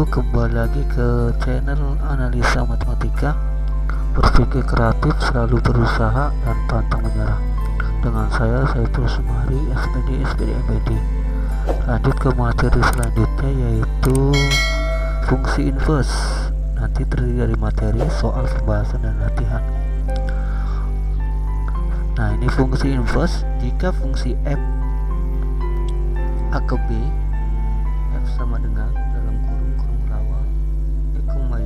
kembali lagi ke channel Analisa Matematika. Berpikir kreatif, selalu berusaha, dan pantang menyerah. Dengan saya Saiful Sumari, SPD MPD. Lanjut ke materi selanjutnya, yaitu fungsi inverse. Nanti terdiri dari materi, soal, pembahasan, dan latihan. Nah, ini fungsi inverse. Jika fungsi f a ke b, f sama dengan dalam kurung lawang x, y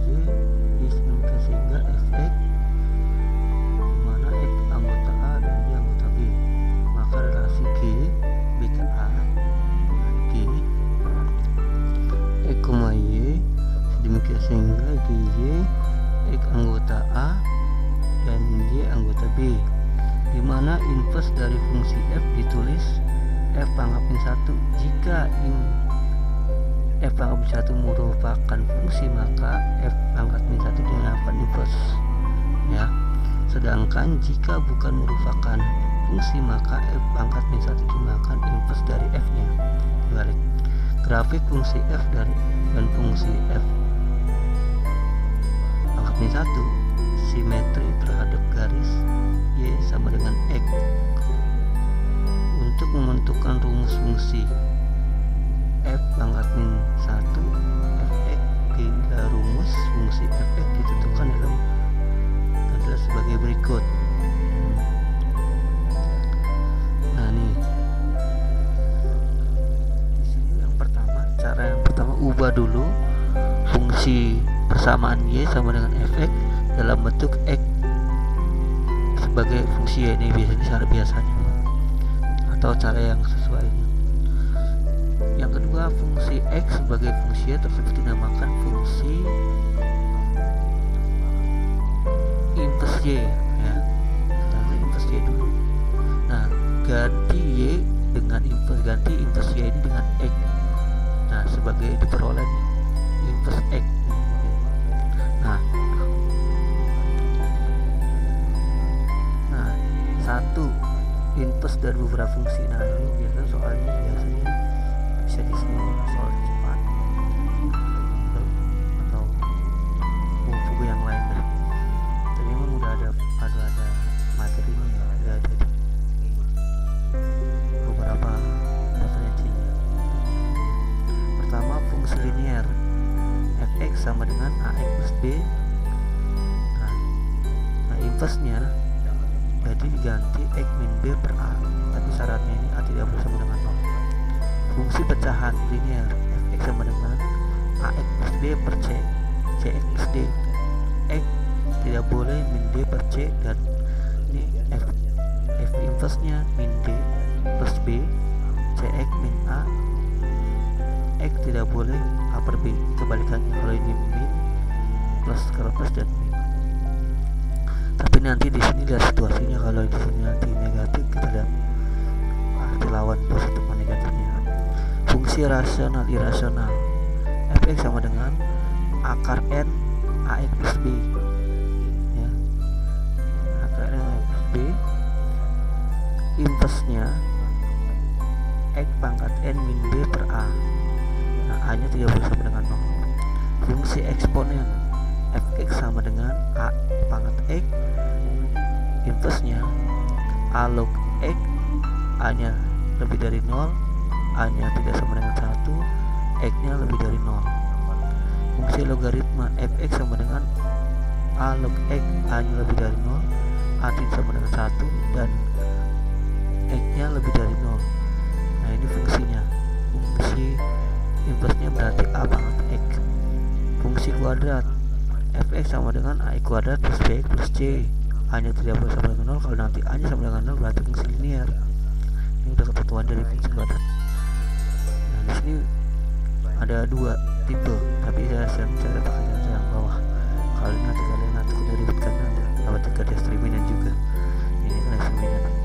disebutkan sehingga fx dimana x anggota a dan y anggota b, maka relasi g b ke a g x, y demikian sehingga gy x anggota a dan y anggota b, dimana inverse dari fungsi f ditulis f pangkat min 1. Jika f pangkat min 1 merupakan fungsi, maka f pangkat min 1 dinamakan inverse, ya. Sedangkan jika bukan merupakan fungsi, maka f pangkat min 1 dinamakan inverse dari f nya. Balik, grafik fungsi f dan fungsi f pangkat min 1 simetri terhadap garis y sama dengan x. Untuk menentukan rumus fungsi f pangkat min 1 fx bila rumus fungsi fx ditentukan adalah sebagai berikut. Nah, nih di sini cara yang pertama ubah dulu fungsi persamaan y sama dengan fx dalam bentuk x sebagai fungsi y. Ini biasanya atau cara yang sesuainya. Yang kedua, fungsi x sebagai fungsi y tersebut dinamakan fungsi inverse y, ya. Karena inverse y dulu. Nah, ganti inverse y ini dengan x. Nah, sebagai diperoleh inverse x. Nah, satu inverse dari beberapa fungsi. Nah, ini biasanya soalnya bisa disimpan soal cepat atau buku yang lain. Tadi memang udah ada materinya, ya, udah ada beberapa referensinya. Pertama, fungsi linear fx sama dengan ax plus b. Nah, inverse nya jadi diganti x min b per a, tapi syaratnya ini a tidak boleh sama dengan 0. Fungsi pecahan linear fx sama dengan ax plus b per c, cx plus d. X tidak boleh min d per c, dan ini f inverse nya min d plus b, cx min a. X tidak boleh a per b, kebalikannya. Kalau ini min plus, kalau plus dan min. Tapi nanti di sini lihat situasinya. Kalau di sini nanti negatif, kita lihat arti lawan positif dan negatifnya. Fungsi rasional irasional fx sama dengan akar n ax plus b, ya. Akar n ax plus b, inverse nya x pangkat n min b per a. Nah, a nya tidak boleh sama dengan 0. Fungsi eksponen fx sama dengan a pangkat x, inverse nya a log x, a nya lebih dari 0, a nya tidak sama dengan 1, x nya lebih dari 0. Fungsi logaritma fx sama dengan a log x, a nya lebih dari 0, a tidak sama dengan 1, dan x nya lebih dari 0. Nah, ini fungsinya. Fungsi inverse nya berarti a pangkat x. Fungsi kuadrat fx sama dengan ax kuadrat plus bx plus c, a nya tidak boleh sama dengan 0. Kalau nanti a nya sama dengan 0 berarti fungsi linear. Ini udah ketentuan dari fungsi kuadrat. Nah, di sini ada dua tipe, tapi saya cara pakai yang bawah. Kalau nanti kalian nanti udah ribetkan dapat kerja streaming juga. Ini kan streaming.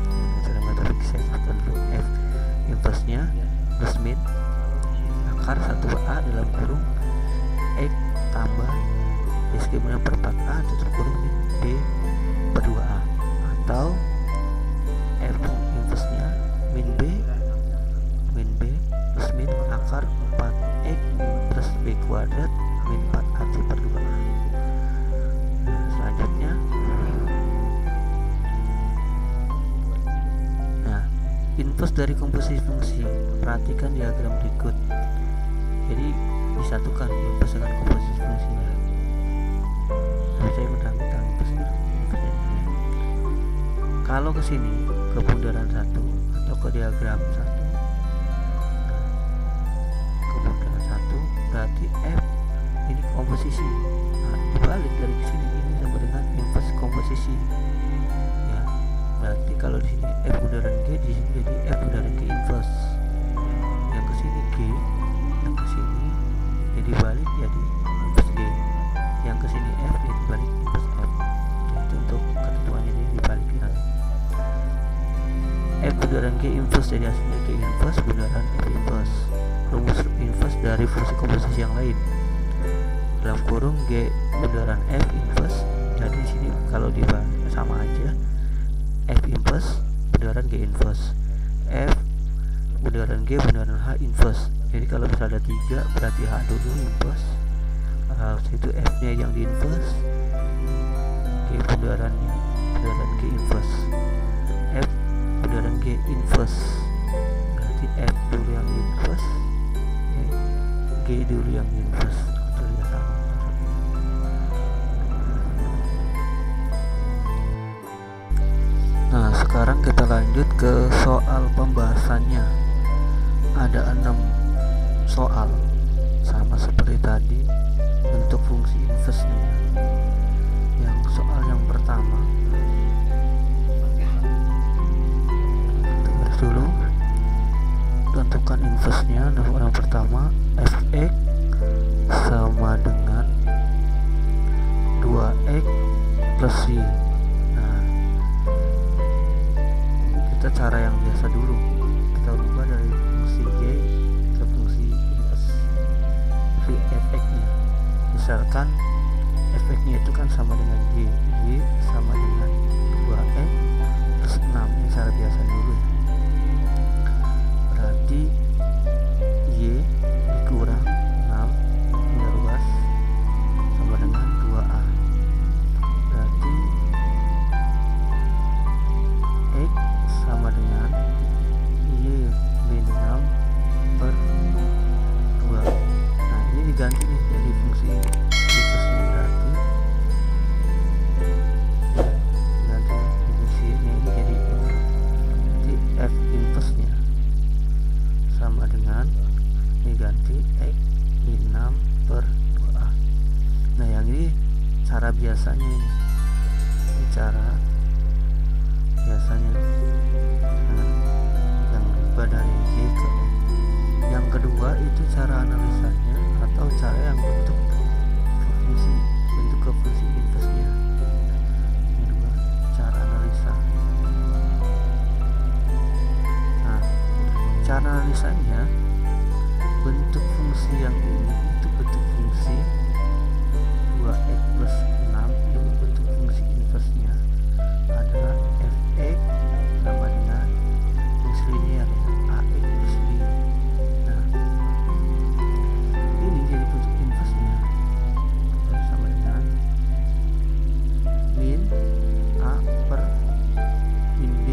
Ini cara metode saya sebutkan dulu. F inverse nya plus min akar 1a dalam kurung x tambah diskriminant per 4a tutup kurung min b per 2a, atau f inverse nya min b plus min akar 4x plus kuadrat min 4ac per 2a. Nah, selanjutnya, nah, inverse dari komposisi fungsi. Perhatikan diagram berikut. Jadi disatukan inverse dengan komposisi fungsinya. Saya menang-menang inverse. Kalau ke sini, ke bundaran 1 atau ke diagram 1, ke bundaran 1 berarti F ini komposisi. Nah, dibalik dari sini ini sama dengan inverse komposisi. Ya, berarti kalau di sini F bundaran G, di sini jadi F bundaran G inverse. Yang ke sini G, yang ke sini jadi balik jadi inverse G. Yang ke sini F jadi balik inverse F. Nah, itu untuk ketentuannya ini dibalik. F bundaran G inverse jadi hasilnya G inverse bundaran F inverse. Rumus inverse dari fungsi komposisi yang lain. Dalam kurung G bundaran F inverse. Jadi di sini kalau dibalik sama aja. F inverse bundaran G inverse. F bundaran G bundaran H inverse. Jadi kalau misalnya ada 3 berarti H dulu inverse. Itu F-nya yang di inverse. G bundarannya bundaran G inverse. F bundaran G inverse berarti F dulu yang inverse, G dulu yang inverse. Nah, sekarang kita lanjut ke soal pembahasannya. Ada 6 soal sama seperti tadi bentuk fungsi inverse-nya. Yang soal yang pertama dulu, tentukan inverse-nya. Yang pertama fx sama dengan 2x plus y. Nah, kita cara yang biasa dulu, kita rubah dari fungsi y ke fungsi inverse fx-nya. Misalkan fx-nya itu kan sama dengan y sama dengan 2x plus 6. Ini cara biasa dulu ya. Berarti Y dikurang 6 ini ruas sama dengan 2A. Berarti X sama dengan Y min 6 per 2. Nah, ini diganti nih jadi fungsi inverse-nya. Berarti ganti fungsinya ini jadi F inverse-nya sama dengan ini ganti X min 6 per 2A. Nah, yang ini cara biasanya ini cara biasanya. Nah, yang berubah dari Y ke X. Yang kedua itu cara analisanya atau cara yang bentuk ke fungsi inverse-nya. Yang kedua cara analisa. Nah, cara analisanya bentuk fungsi yang ini itu bentuk fungsi 2x plus 6. Ini bentuk fungsi inverse-nya adalah fx sama dengan fungsi linear ya, ax plus b. Nah, ini jadi bentuk inverse-nya sama dengan min a per min b.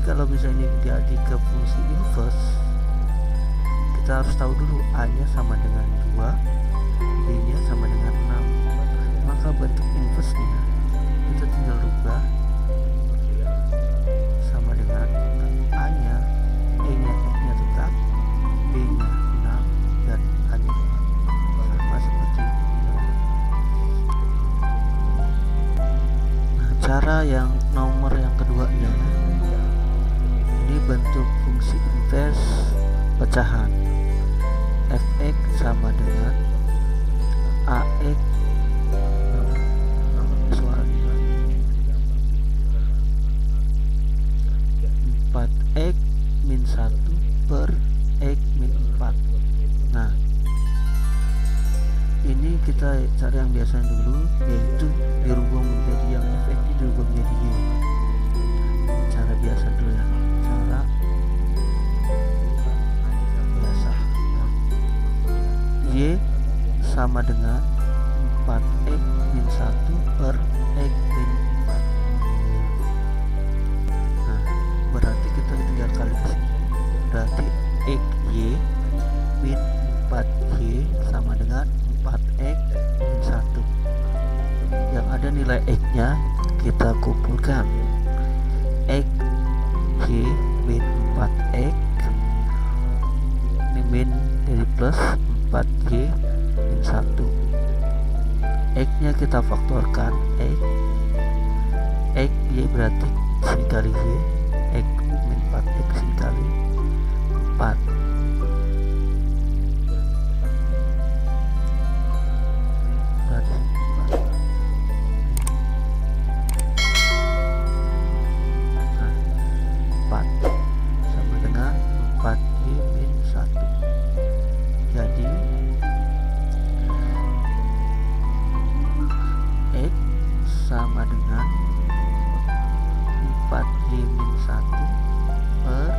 Kalau misalnya jadi ke fungsi inverse, kita harus tahu dulu A-nya sama dengan 2, B-nya sama dengan 6. Maka bentuk inverse-nya kita tinggal rubah sama dengan A-nya, E-nya, F-nya tetap, B-nya 6, dan A-nya sama seperti ini. Nah, cara yang nomor yang keduanya, ini bentuk fungsi inverse pecahan. Fx sama dengan Ax 4x min 1 per x min 4. Nah, ini kita cari yang biasa dulu, yaitu dirubah menjadi yang fx sama dengan 4x min 1 per x min 4. Nah, berarti kita tinggal kali ke sini. Berarti xy min 4y sama dengan 4x min 1. Yang ada nilai x-nya kita kumpulkan. Xy min 4x, ini min jadi plus 4y min 1. X nya kita faktorkan, x y berarti sini kali y, x min 4x sini kali 4. Berarti 4 sama dengan 4y min 1. Jadi x sama dengan 4y min 1 per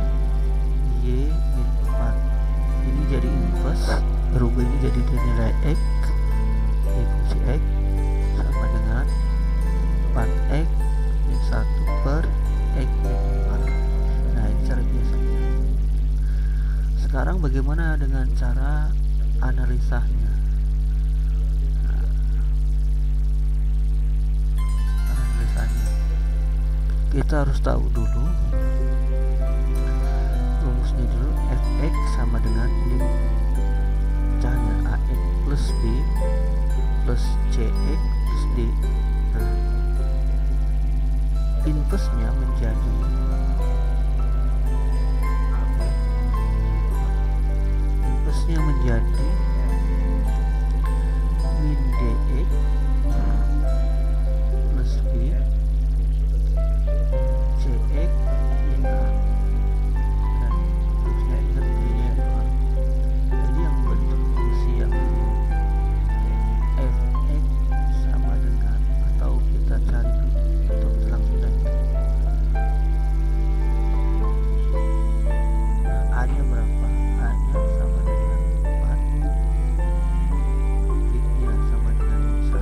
y min 4. Ini jadi inverse, berubah ini jadi nilai x, ini fungsi x sama dengan 4x min 1 per x min 4. Nah, ini cara biasanya. Sekarang bagaimana dengan cara analisanya? Kita harus tahu dulu rumusnya dulu. Fx sama dengan ini pecahnya ax plus b plus cx plus d. Nah, inverse nya menjadi min dx plus b cx min a. Dan fungsinya ingat b-nya a. Jadi yang bentuk fungsi yang ini fx sama dengan, atau kita cari dulu untuk langsung saja. Nah, a nya berapa? A nya sama dengan 4, b nya sama dengan 1,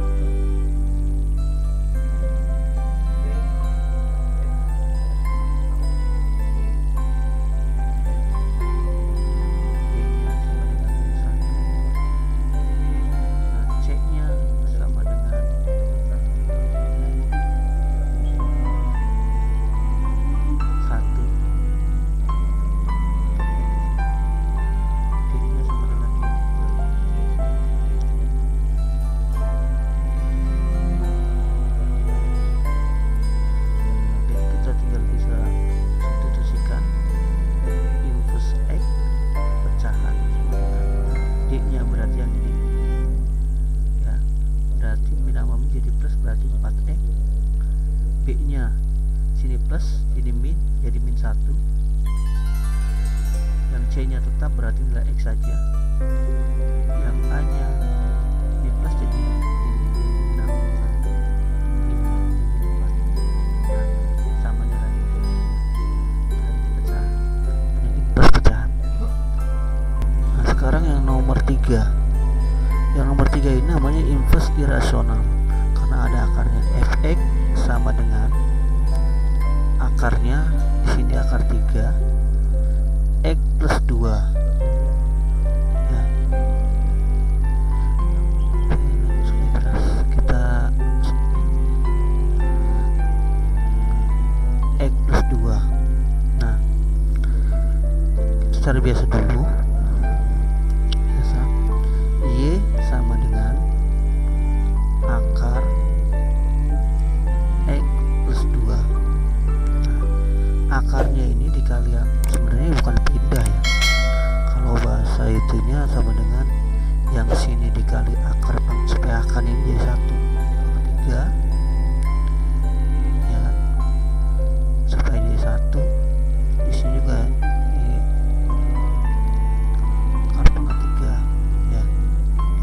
b nya sini plus, ini min, jadi min 1. Yang c nya tetap berarti nilai x saja. Yang a nya ini plus, jadi ini 6, ini min 4. Sama nilai ini. Ini pecah. Ini plus pecahan. Nah, sekarang yang nomor 3. Yang nomor 3 ini namanya inverse irasional karena ada akarnya. Fx sama dengan akarnya di sini akar 3 x plus 2 ya. Kita x plus 2. Nah, secara biasa dulu, biasa y sama dengan akar x plus 2. Nah, akarnya ini dikali, sebenarnya bukan pindah ya, kalau bahasa itunya sama dengan yang sini dikali akar supaya akar ini jadi 1/3 ya kan, supaya jadi 1. Di sini juga ini akar pangkat 3 ya,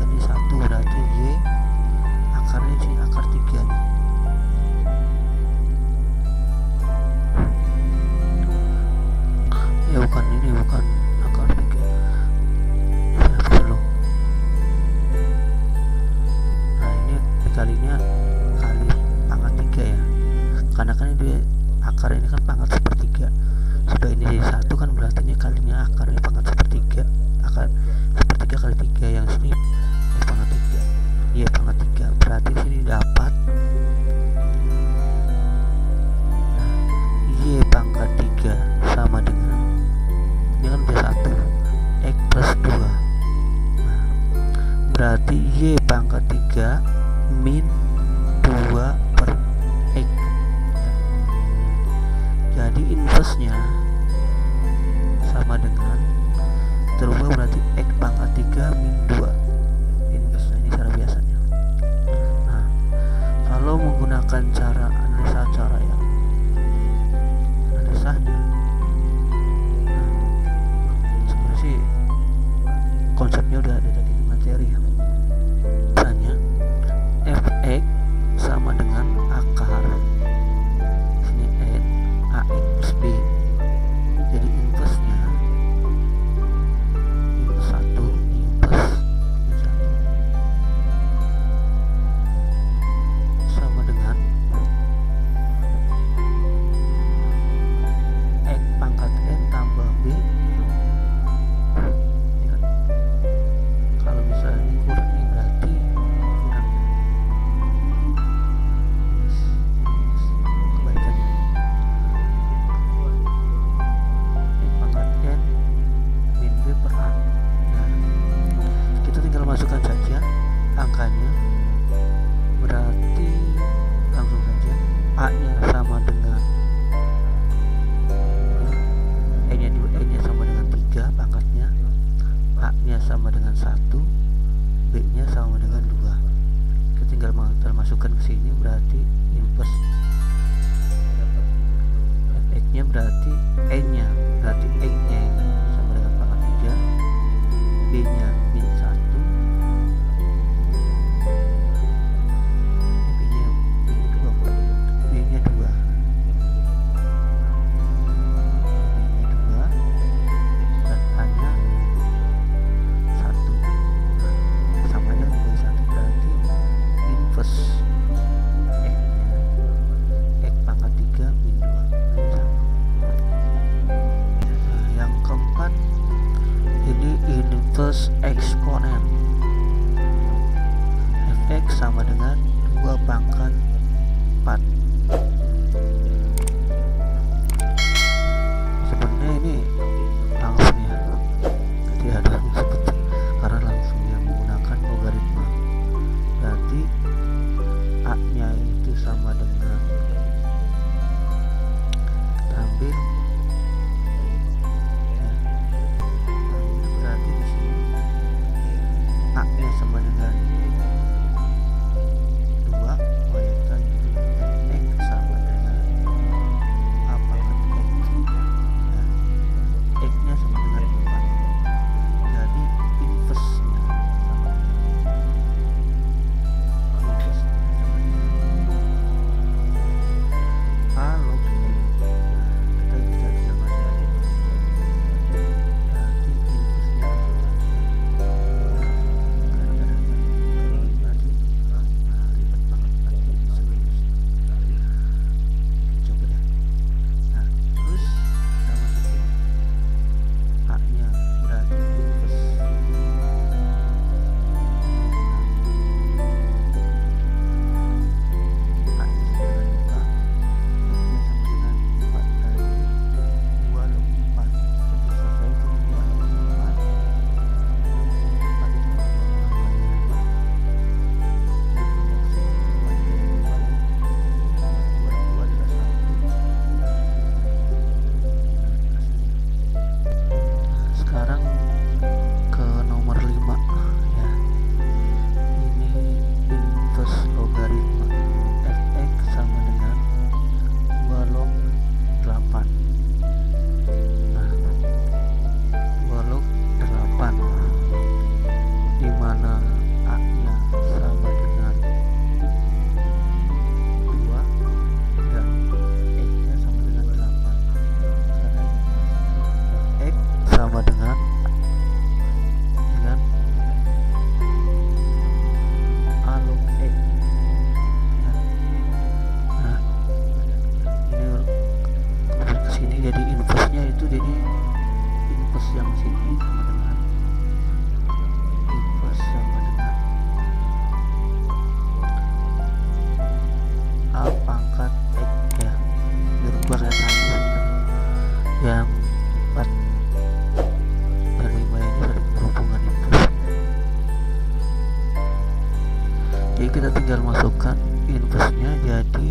jadi 1 berarti y akarnya sini akar 3 nih. Ya bukan ini, bukan akar 3 ya, akar ini kan pangkat sepertiga, sudah ini jadi 1 kan, berarti ini kalinya akarnya pangkat sepertiga, akar sepertiga kali 3, yang sini X pangkat 3, Y pangkat 3, berarti sini dapat Y pangkat 3 sama dengan, ini kan udah 1, X plus 2. Nah, berarti Y pangkat 3 min 2 per X. Jadi inverse-nya sama dengan terubah, berarti X pangkat 3 min 2. Inverse-nya ini cara biasanya. Nah, kalau menggunakan cara analisa, cara yang analisanya, sebenarnya sih konsepnya udah ada tadi di materi ya. Misalnya fx sama dengan akar sini n ax plus b, jadi inverse-nya inverse 1 inverse 1 sama dengan x pangkat n tambah b. Ya, kalau misalnya ini kurang, ini berarti kurang. Kebalikannya, x pangkat n min b per a. Nah, kita tinggal masukkan saja angkanya, berarti langsung saja a nya sama dengan e nya sama dengan 3 pangkatnya, a nya sama dengan 1, b nya sama dengan 2. Kita tinggal masukkan ke sini, berarti inverse fx nya berarti e nya, berarti e nya ini sama dengan pangkat 3, b nya min 1, b nya 2, b nya 2, dan a nya 1, sama aja dengan 1, berarti inverse x nya x pangkat 3 min 2. Nah, yang yang sini sama dengan inverse sama dengan A pangkat X ya, dirubah kayak tadi yang 4 dan 5 ini saling berhubungan inverse. Jadi kita tinggal masukkan inverse nya, jadi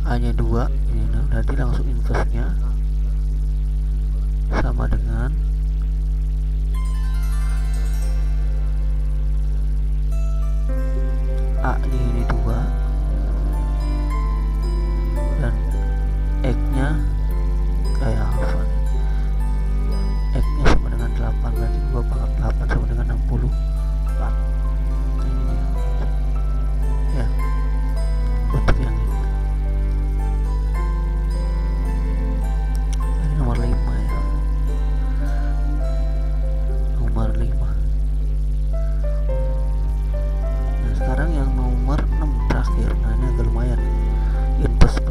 A nya 2 ini, berarti langsung inverse nya sama dengan A ini 2 dan X nya kayak apa nih, X nya sama dengan 8, berarti 2 pangkat 8 sama dengan 64. Ini dia ya untuk yang ini. Ini nomor 5 ya, nomor 5. Nah sekarang yang nomor 6 terakhir. Nah ini agak lumayan, inverse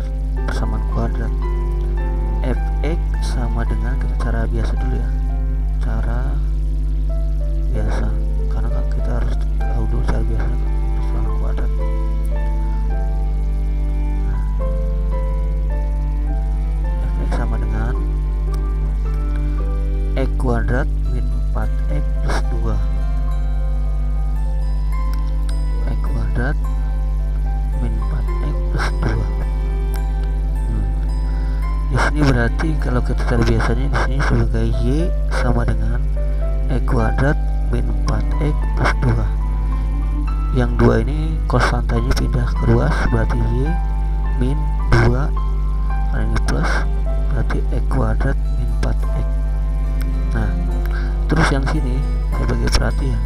persamaan kuadrat. Fx sama dengan, kita cara biasa dulu ya, cara biasa, karena kan kita harus tahu dulu cara biasa persamaan kuadrat. Nah, Fx sama dengan X kuadrat min 4x plus 2. X kuadrat min 4x plus 2. Di sini berarti kalau kita cari biasanya di sini sebagai y sama dengan x kuadrat min 4x plus 2. Yang 2 ini konstantanya pindah ke ruas, berarti y min 2, karena ini plus, berarti x kuadrat min 4x. Nah terus yang sini sebagai perhatian,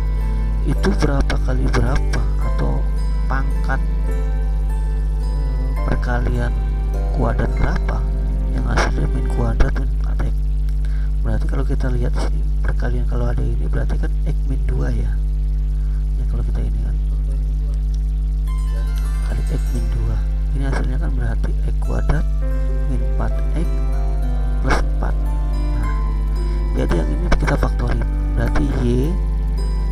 itu berapa kali berapa atau pangkat perkalian kuadrat berapa, yang hasilnya min kuadrat min 4x. Berarti kalau kita lihat sini perkalian, kalau ada ini berarti kan x min 2 ya. Ya kalau kita ini kan kali x min 2, ini hasilnya kan berarti x kuadrat min 4x plus 4. Nah jadi yang ini kita faktorin, berarti y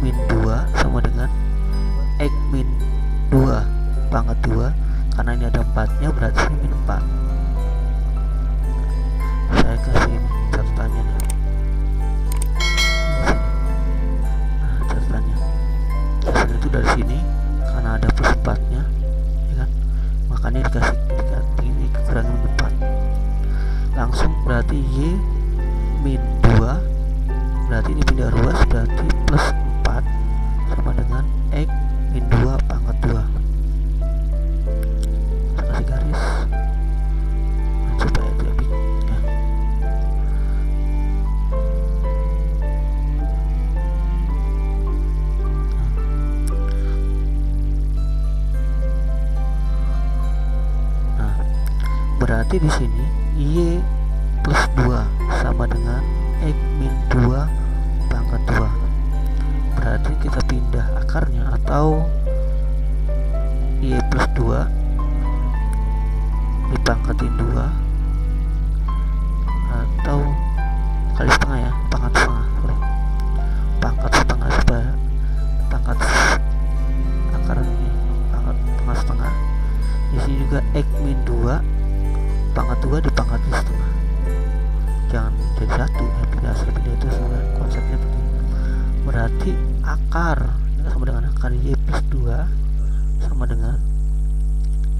min 2 sama dengan x min 2 pangkat 2, karena ini ada 4 nya berarti ini min 4. Saya kasih ini catatannya nih. Nah catatannya hasil itu dari sini, karena ada plus 4 nya ya kan, makanya dikasih ini kekurangan min 4 langsung, berarti y min 2 berarti ini pindah ruas, berarti plus 4 sama dengan x min 2 pangkat 2. Saya kasih garis supaya dia ya. Nah berarti di sini y plus 2 sama dengan x min 2 pangkat 2. Berarti kita pindah akarnya, atau y plus 2 dipangkatin 2, atau kali setengah ya, pangkat setengah, pangkat setengah, supaya pangkat akar ini pangkat setengah. Di sini juga x min 2 pangkat 2 dipangkatin setengah, jangan jadi satu ya, pindah asal pindah itu sebenarnya konsepnya begini. Berarti akar ini sama dengan akar y plus 2 sama dengan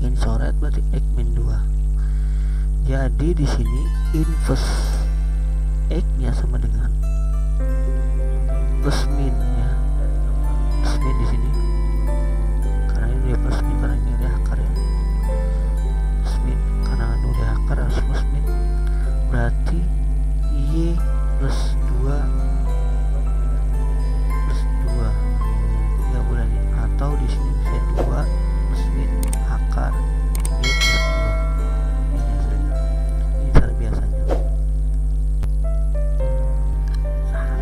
ini coret, berarti x min 2. Jadi di sini inverse x nya sama dengan plus min ya, plus min di sini karena ini dia plus min, karena ini dia akar ya, plus min karena ini dia akar harus plus min, berarti y plus 2 nggak boleh nih, atau di sini bisa 2 plus min akar y plus 2. Ini hasilnya, ini cara biasanya. Salah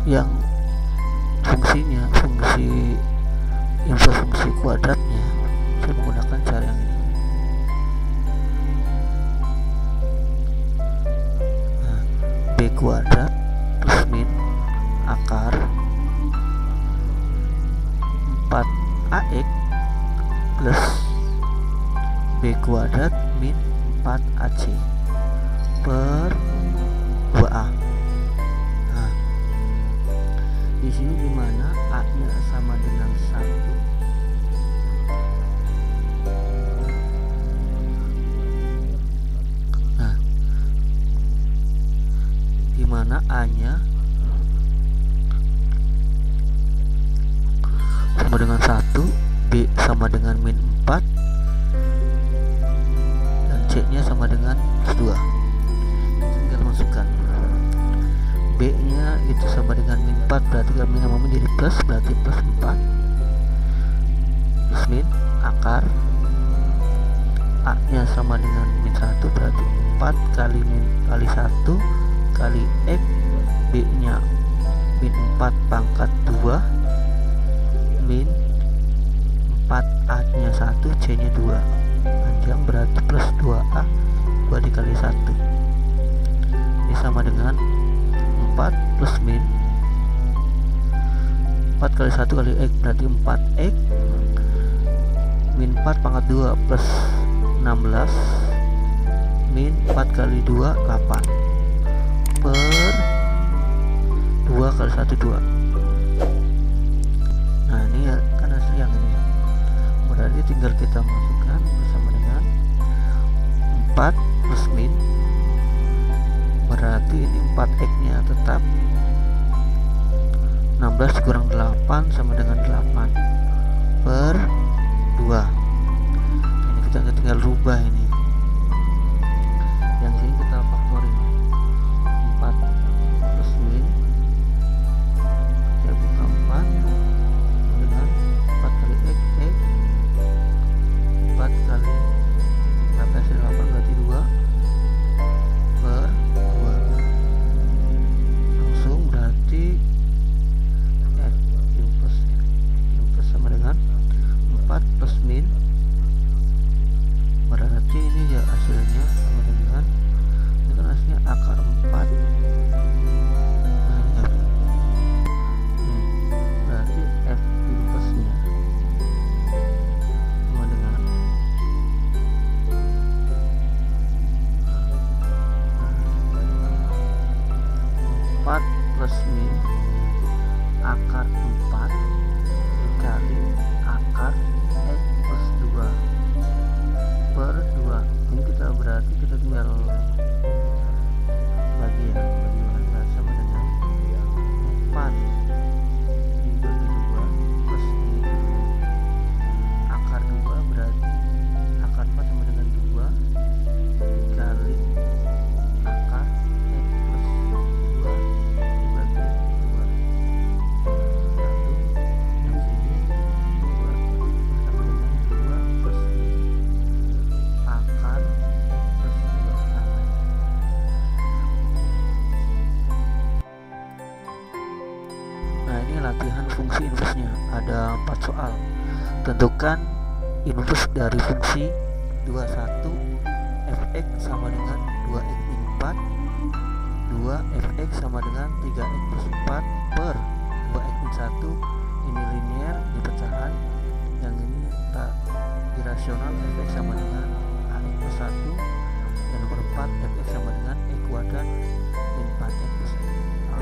yang fungsinya fungsi inverse fungsi kuadratnya, saya menggunakan cara yang ini. Nah, b kuadrat plus min akar 4ax plus b kuadrat min 4ac per 2a. Nah, di sini dimana a-nya sama dengan 1, nah dimana a-nya sama dengan 1, b sama dengan min 4, dan c nya sama dengan plus 2. Tinggal masukkan b nya itu sama dengan min 4, berarti kalau min sama min jadi plus, berarti plus 4 plus min akar a nya sama dengan min 1, berarti 4 kali min kali 1 kali x, b nya min 4 pangkat 2 min 4a nya 1, c nya 2 panjang, berarti plus 2a 2 dikali 1, ini sama dengan 4 plus min 4 kali 1 kali x, berarti 4x min 4 pangkat 2 plus 16 min 4 kali 2 8 per 2 kali 1 2. Nah ini ya, kan hasil yang ini ya, berarti tinggal kita masukkan bersama dengan 4 plus min, berarti ini 4x nya tetap 16 dikurang 8 sama dengan 8 per 2. Ini kita tinggal rubah ini, yang sini kita faktorin 4 plus min, saya buka 4 dengan 4 kali x, 4 kali 8 berarti 2 per 2, langsung berarti inverse sama dengan 4 plus min, berarti ini ya hasilnya sama dengan, ini kan hasilnya akar 4. Nah, berarti f inverse nya sama dengan 4 plus min akar 4 dikali akar x plus 2 per 2. Ini kita berarti kita tinggal bagi ya, bagi sama dengan 4 dibagi 2 plus min akar 2, berarti akar 4 sama dengan 2 dikali akar x plus 2 dibagi 2. 1 yang sini 2 sama dengan 2 plus min akar x plus 2 sama. Nah ini latihan fungsi inverse nya, ada 4 soal. Tentukan inverse dari fungsi 21 fx sama dengan 2x min 4, 2 fx sama dengan 3x plus 4 per 2x min 1. Ini linear, ini pecahan, yang ini tak irasional, fx sama dengan ax plus 1, dan nomor 4 fx sama dengan e kuadrat min 4x plus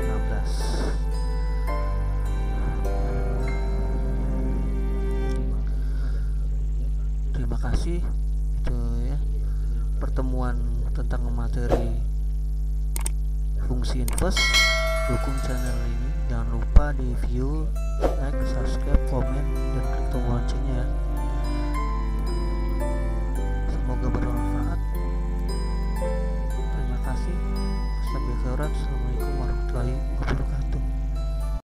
16. Terima kasih, itu ya pertemuan tentang materi fungsi inverse. Dukung channel ini, jangan lupa di view, like, subscribe, komen, dan klik tombol loncengnya ya.